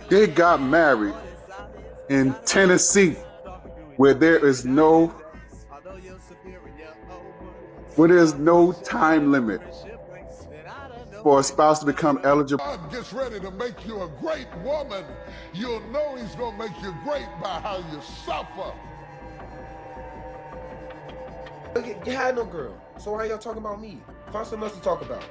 They got married in Tennessee, where there is no time limit for a spouse to become eligible. God gets ready to make you a great woman. You'll know he's going to make you great by how you suffer. You had no girl, so why y'all talking about me? Find something else to talk about.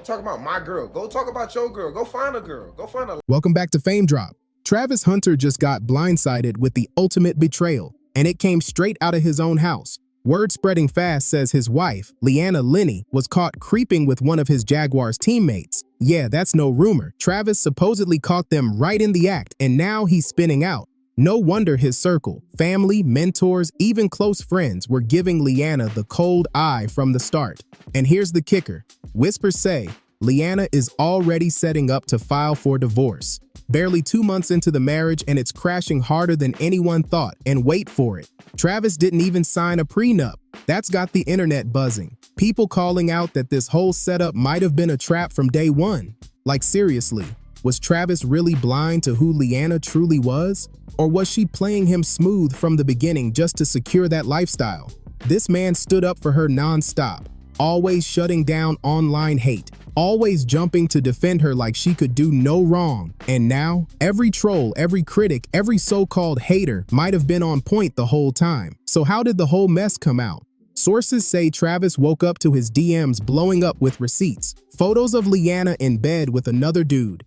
Talk about my girl. Go talk about your girl. Go find a girl. Go find a... Welcome back to Fame Drop. Travis Hunter just got blindsided with the ultimate betrayal, and it came straight out of his own house. Word spreading fast says his wife, Leanna Lenny, was caught creeping with one of his Jaguars teammates. Yeah, that's no rumor. Travis supposedly caught them right in the act, and now he's spinning out. No wonder his circle, family, mentors, even close friends were giving Leanna the cold eye from the start. And here's the kicker. Whispers say Leanna is already setting up to file for divorce. Barely 2 months into the marriage, and it's crashing harder than anyone thought. And wait for it. Travis didn't even sign a prenup. That's got the internet buzzing. People calling out that this whole setup might have been a trap from day one. Like seriously, was Travis really blind to who Leanna truly was? Or was she playing him smooth from the beginning just to secure that lifestyle? This man stood up for her nonstop, always shutting down online hate, always jumping to defend her like she could do no wrong. And now, every troll, every critic, every so-called hater might have been on point the whole time. So how did the whole mess come out? Sources say Travis woke up to his DMs blowing up with receipts, photos of Leanna in bed with another dude.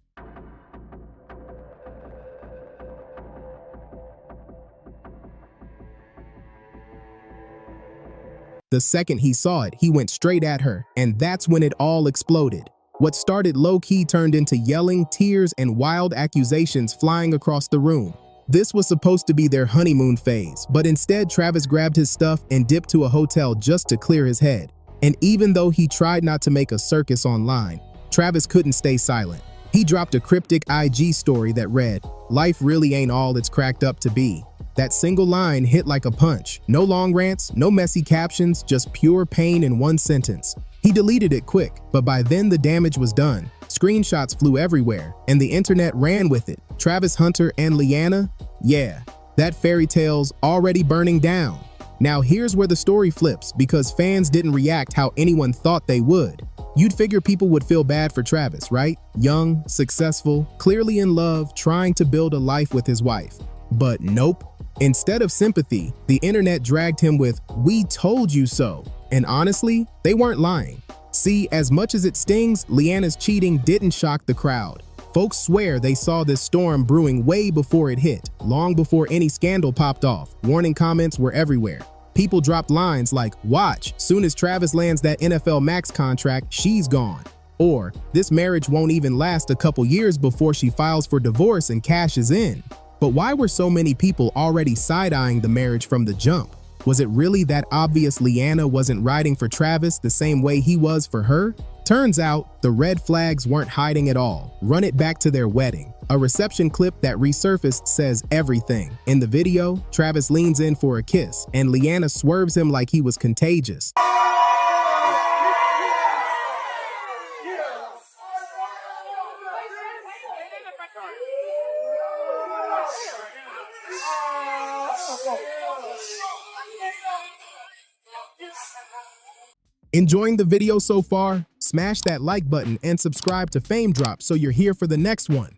The second he saw it, he went straight at her, and that's when it all exploded. What started low-key turned into yelling, tears, and wild accusations flying across the room. This was supposed to be their honeymoon phase, but instead Travis grabbed his stuff and dipped to a hotel just to clear his head. And even though he tried not to make a circus online, Travis couldn't stay silent. He dropped a cryptic IG story that read, "Life really ain't all it's cracked up to be." That single line hit like a punch. No long rants, no messy captions, just pure pain in one sentence. He deleted it quick, but by then the damage was done. Screenshots flew everywhere, and the internet ran with it. Travis Hunter and Leanna? Yeah, that fairy tale's already burning down. Now here's where the story flips, because fans didn't react how anyone thought they would. You'd figure people would feel bad for Travis, right? Young, successful, clearly in love, trying to build a life with his wife. But nope. Instead of sympathy, the internet dragged him with, "We told you so." And honestly, they weren't lying. See, as much as it stings, Leanna's cheating didn't shock the crowd. Folks swear they saw this storm brewing way before it hit, long before any scandal popped off. Warning comments were everywhere. People dropped lines like, "Watch, soon as Travis lands that NFL Max contract, she's gone." Or, "This marriage won't even last a couple years before she files for divorce and cashes in." But why were so many people already side-eyeing the marriage from the jump? Was it really that obvious Leanna wasn't riding for Travis the same way he was for her? Turns out, the red flags weren't hiding at all. Run it back to their wedding. A reception clip that resurfaced says everything. In the video, Travis leans in for a kiss, and Leanna swerves him like he was contagious. Enjoying the video so far? Smash that like button and subscribe to Fame Drop so you're here for the next one.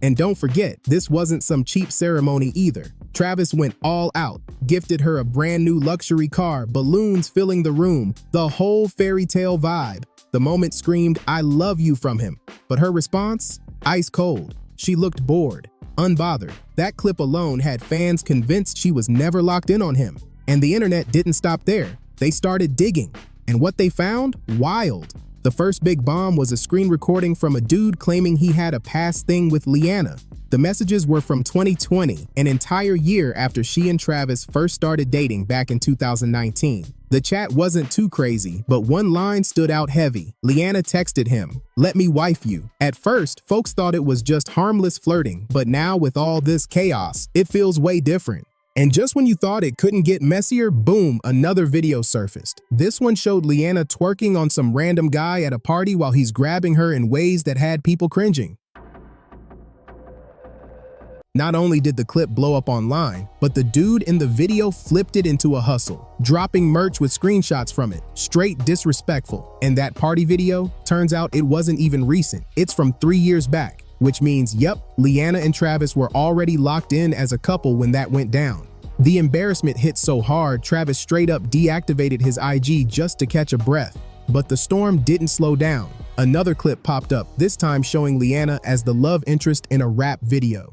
And don't forget, this wasn't some cheap ceremony either. Travis went all out, gifted her a brand new luxury car, balloons filling the room, the whole fairy tale vibe. The moment screamed, "I love you" from him. But her response? Ice cold. She looked bored, unbothered. That clip alone had fans convinced she was never locked in on him. And the internet didn't stop there. They started digging. And what they found? Wild. The first big bomb was a screen recording from a dude claiming he had a past thing with Leanna. The messages were from 2020, an entire year after she and Travis first started dating back in 2019. The chat wasn't too crazy, but one line stood out heavy. Leanna texted him, "Let me wife you." At first, folks thought it was just harmless flirting, but now with all this chaos, it feels way different. And just when you thought it couldn't get messier, boom, another video surfaced. This one showed Leanna twerking on some random guy at a party while he's grabbing her in ways that had people cringing. Not only did the clip blow up online, but the dude in the video flipped it into a hustle, dropping merch with screenshots from it. Straight disrespectful. And that party video, turns out it wasn't even recent. It's from 3 years back, which means, yep, Leanna and Travis were already locked in as a couple when that went down. The embarrassment hit so hard, Travis straight up deactivated his IG just to catch a breath. But the storm didn't slow down. Another clip popped up, this time showing Leanna as the love interest in a rap video.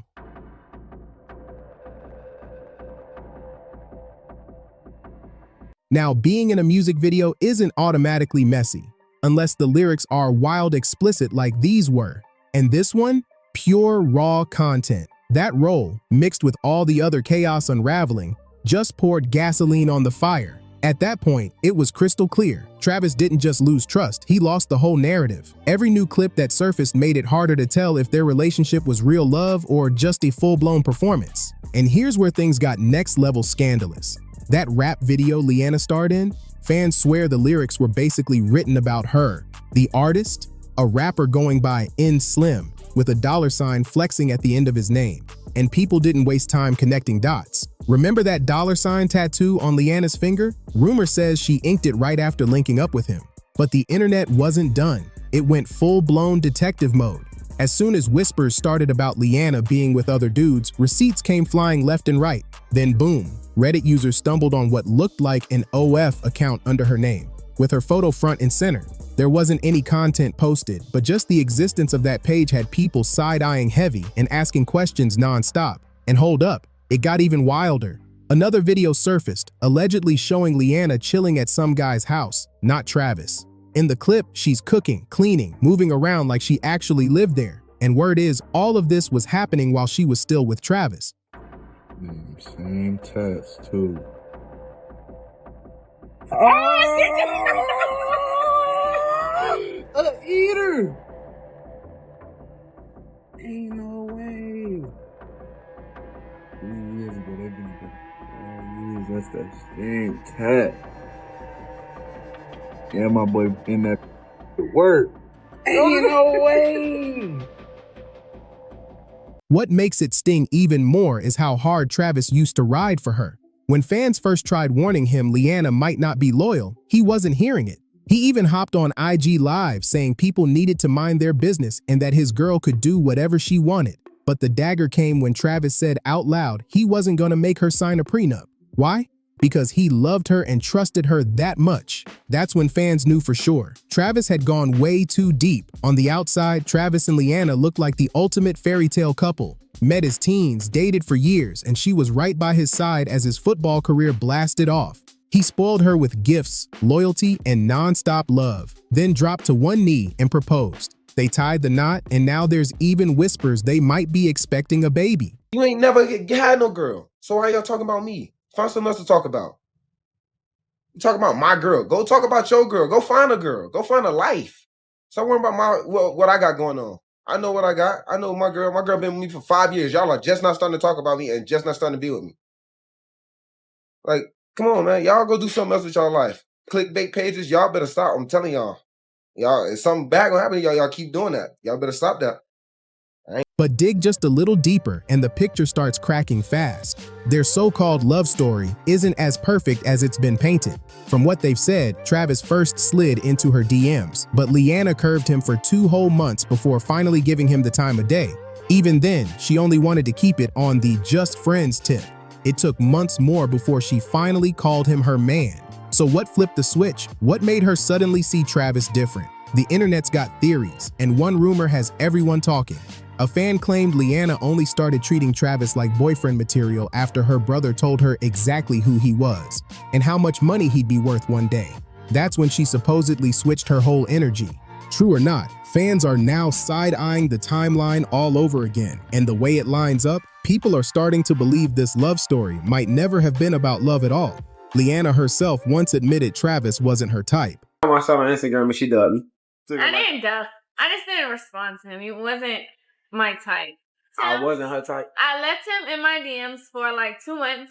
Now, being in a music video isn't automatically messy, unless the lyrics are wild explicit like these were. And this one, pure raw content. That roll, mixed with all the other chaos unraveling, just poured gasoline on the fire. At that point, it was crystal clear. Travis didn't just lose trust, he lost the whole narrative. Every new clip that surfaced made it harder to tell if their relationship was real love or just a full-blown performance. And here's where things got next-level scandalous. That rap video Leanna starred in, fans swear the lyrics were basically written about her. The artist, a rapper going by N Slim, with a $ flexing at the end of his name. And people didn't waste time connecting dots. Remember that $ tattoo on Leanna's finger? Rumor says she inked it right after linking up with him. But the internet wasn't done. It went full-blown detective mode. As soon as whispers started about Leanna being with other dudes, receipts came flying left and right. Then boom, Reddit users stumbled on what looked like an OF account under her name, with her photo front and center. There wasn't any content posted, but just the existence of that page had people side-eyeing heavy and asking questions non-stop. And hold up, it got even wilder. Another video surfaced, allegedly showing Leanna chilling at some guy's house, not Travis. In the clip, she's cooking, cleaning, moving around like she actually lived there. And word is, all of this was happening while she was still with Travis. Same test, too. A eater! Ain't no way. 3 years ago, they've been together 4 years. That's that same tat. Yeah, my boy in that work. Ain't no way. What makes it sting even more is how hard Travis used to ride for her. When fans first tried warning him Leanna might not be loyal, he wasn't hearing it. He even hopped on IG Live saying people needed to mind their business and that his girl could do whatever she wanted. But the dagger came when Travis said out loud he wasn't gonna make her sign a prenup. Why? Because he loved her and trusted her that much. That's when fans knew for sure. Travis had gone way too deep. On the outside, Travis and Leanna looked like the ultimate fairy tale couple. Met as teens, dated for years, and she was right by his side as his football career blasted off. He spoiled her with gifts, loyalty, and non-stop love, then dropped to one knee and proposed. They tied the knot, and now there's even whispers they might be expecting a baby. You ain't never had no girl. So why y'all talking about me? Find something else to talk about. You talk about my girl. Go talk about your girl. Go find a girl. Go find a life. Stop worrying about what I got going on. I know what I got. I know my girl. My girl been with me for 5 years. Y'all are just not starting to talk about me and just not starting to be with me. Like, come on, man. Y'all go do something else with y'all life. Clickbait pages, y'all better stop. I'm telling y'all. Y'all, if something bad gonna happen to y'all, y'all keep doing that. Y'all better stop that. But dig just a little deeper and the picture starts cracking fast. Their so-called love story isn't as perfect as it's been painted. From what they've said, Travis first slid into her DMs, but Leanna curved him for 2 whole months before finally giving him the time of day. Even then, she only wanted to keep it on the just friends tip. It took months more before she finally called him her man. So what flipped the switch? What made her suddenly see Travis different? The internet's got theories, and one rumor has everyone talking. A fan claimed Leanna only started treating Travis like boyfriend material after her brother told her exactly who he was and how much money he'd be worth one day. That's when she supposedly switched her whole energy. True or not, fans are now side-eyeing the timeline all over again, and the way it lines up, people are starting to believe this love story might never have been about love at all. Leanna herself once admitted Travis wasn't her type. I saw on Instagram and she dubbed me. I didn't duck. I just didn't respond to him. He wasn't my type. So I wasn't her type. I left him in my DMs for like 2 months.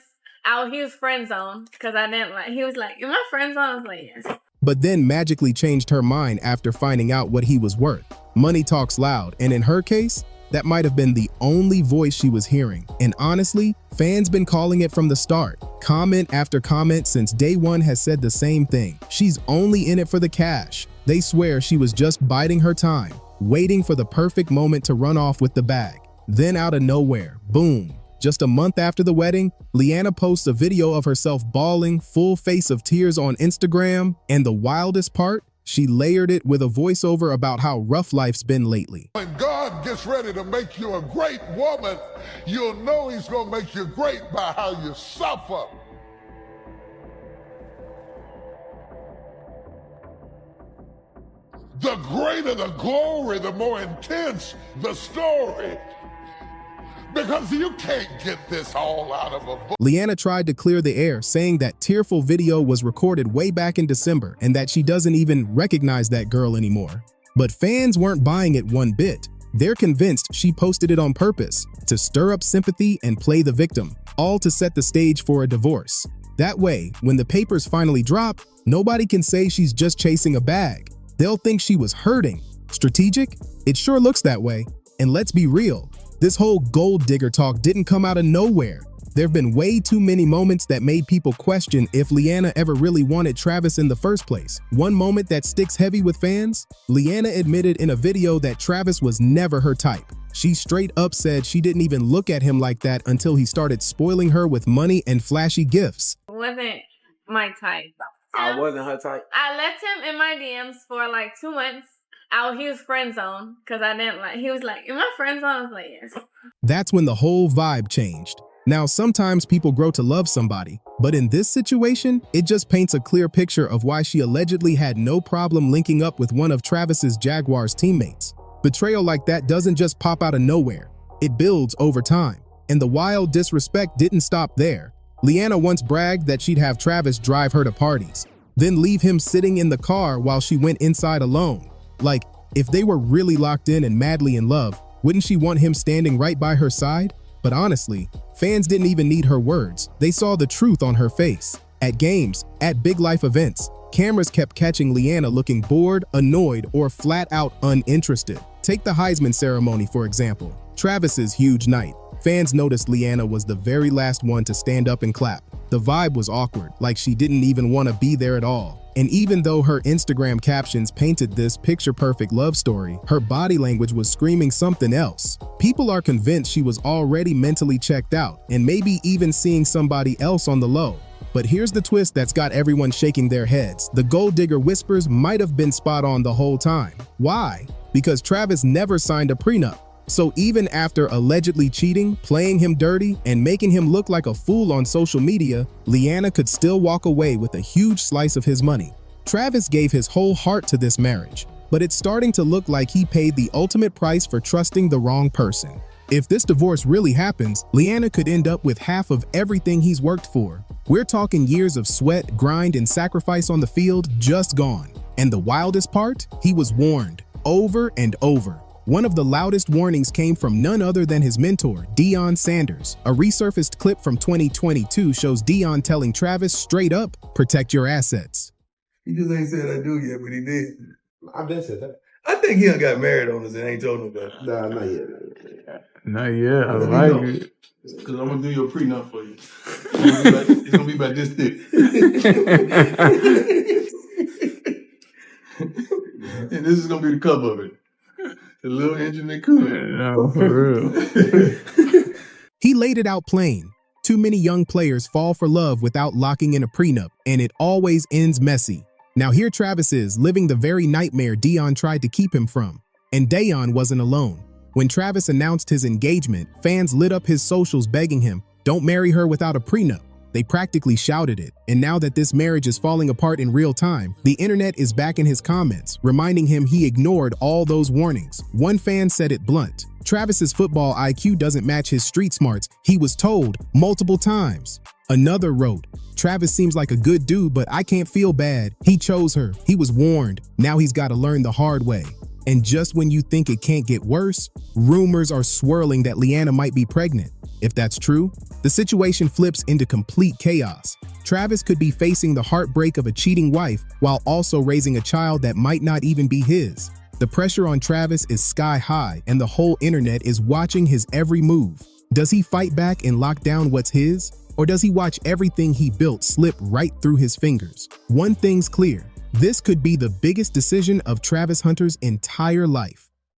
He was friend zoned because I didn't like. He was like, "Am I friend zoned?" I was like, "Yes." But then magically changed her mind after finding out what he was worth. Money talks loud, and in her case, That might have been the only voice she was hearing. And honestly, fans been calling it from the start. Comment after comment since day one has said the same thing. She's only in it for the cash. They swear she was just biding her time, waiting for the perfect moment to run off with the bag. Then out of nowhere, boom. Just a month after the wedding, Leanna posts a video of herself bawling, full face of tears on Instagram, and the wildest part, she layered it with a voiceover about how rough life's been lately. When God gets ready to make you a great woman, you'll know he's going to make you great by how you suffer. The greater the glory, the more intense the story. Because you can't get this all out of a book. Leanna tried to clear the air, saying that tearful video was recorded way back in December and that she doesn't even recognize that girl anymore. But fans weren't buying it one bit. They're convinced she posted it on purpose to stir up sympathy and play the victim, all to set the stage for a divorce. That way, when the papers finally drop, nobody can say she's just chasing a bag. They'll think she was hurting. Strategic? It sure looks that way. And let's be real. This whole gold digger talk didn't come out of nowhere. There have been way too many moments that made people question if Leanna ever really wanted Travis in the first place. One moment that sticks heavy with fans? Leanna admitted in a video that Travis was never her type. She straight up said she didn't even look at him like that until he started spoiling her with money and flashy gifts. Wasn't my type. I wasn't her type. I left him in my DMs for like 2 months. He was friend zone because I didn't like. He was like, "In my friend zone," I was like, "Yes." That's when the whole vibe changed. Now, sometimes people grow to love somebody, but in this situation, it just paints a clear picture of why she allegedly had no problem linking up with one of Travis's Jaguars teammates. Betrayal like that doesn't just pop out of nowhere. It builds over time. And the wild disrespect didn't stop there. Leanna once bragged that she'd have Travis drive her to parties, then leave him sitting in the car while she went inside alone. Like, if they were really locked in and madly in love, wouldn't she want him standing right by her side? But honestly, fans didn't even need her words. They saw the truth on her face. At games, at big life events, cameras kept catching Leanna looking bored, annoyed, or flat out uninterested. Take the Heisman ceremony, for example. Travis's huge night. Fans noticed Leanna was the very last one to stand up and clap. The vibe was awkward, like she didn't even want to be there at all. And even though her Instagram captions painted this picture-perfect love story, her body language was screaming something else. People are convinced she was already mentally checked out and maybe even seeing somebody else on the low. But here's the twist that's got everyone shaking their heads. The gold digger whispers might have been spot on the whole time. Why? Because Travis never signed a prenup. So even after allegedly cheating, playing him dirty, and making him look like a fool on social media, Leanna could still walk away with a huge slice of his money. Travis gave his whole heart to this marriage, but it's starting to look like he paid the ultimate price for trusting the wrong person. If this divorce really happens, Leanna could end up with half of everything he's worked for. We're talking years of sweat, grind, and sacrifice on the field just gone. And the wildest part? He was warned, over and over. One of the loudest warnings came from none other than his mentor, Deion Sanders. A resurfaced clip from 2022 shows Deion telling Travis straight up, protect your assets. He just ain't said I do yet, but he did. I've been said that. I think he done got married on us and ain't told nobody. Nah, not yet. Not yet. I Let me like know. it. Because I'm going to do your prenup for you. It's going to be about this thick. And this is going to be the cover of it. The little engine that could. No, for real. He laid it out plain. Too many young players fall for love without locking in a prenup, and it always ends messy. Now here Travis is, living the very nightmare Deion tried to keep him from. And Deion wasn't alone. When Travis announced his engagement, fans lit up his socials begging him, don't marry her without a prenup. They practically shouted it, and now that this marriage is falling apart in real time, the internet is back in his comments, reminding him he ignored all those warnings. One fan said it blunt. Travis's football IQ doesn't match his street smarts. He was told multiple times. Another wrote, Travis seems like a good dude, but I can't feel bad. He chose her. He was warned. Now he's got to learn the hard way. And just when you think it can't get worse, rumors are swirling that Leanna might be pregnant. If that's true, the situation flips into complete chaos. Travis could be facing the heartbreak of a cheating wife while also raising a child that might not even be his. The pressure on Travis is sky high, and the whole internet is watching his every move. Does he fight back and lock down what's his? Or does he watch everything he built slip right through his fingers? One thing's clear. This could be the biggest decision of Travis Hunter's entire life.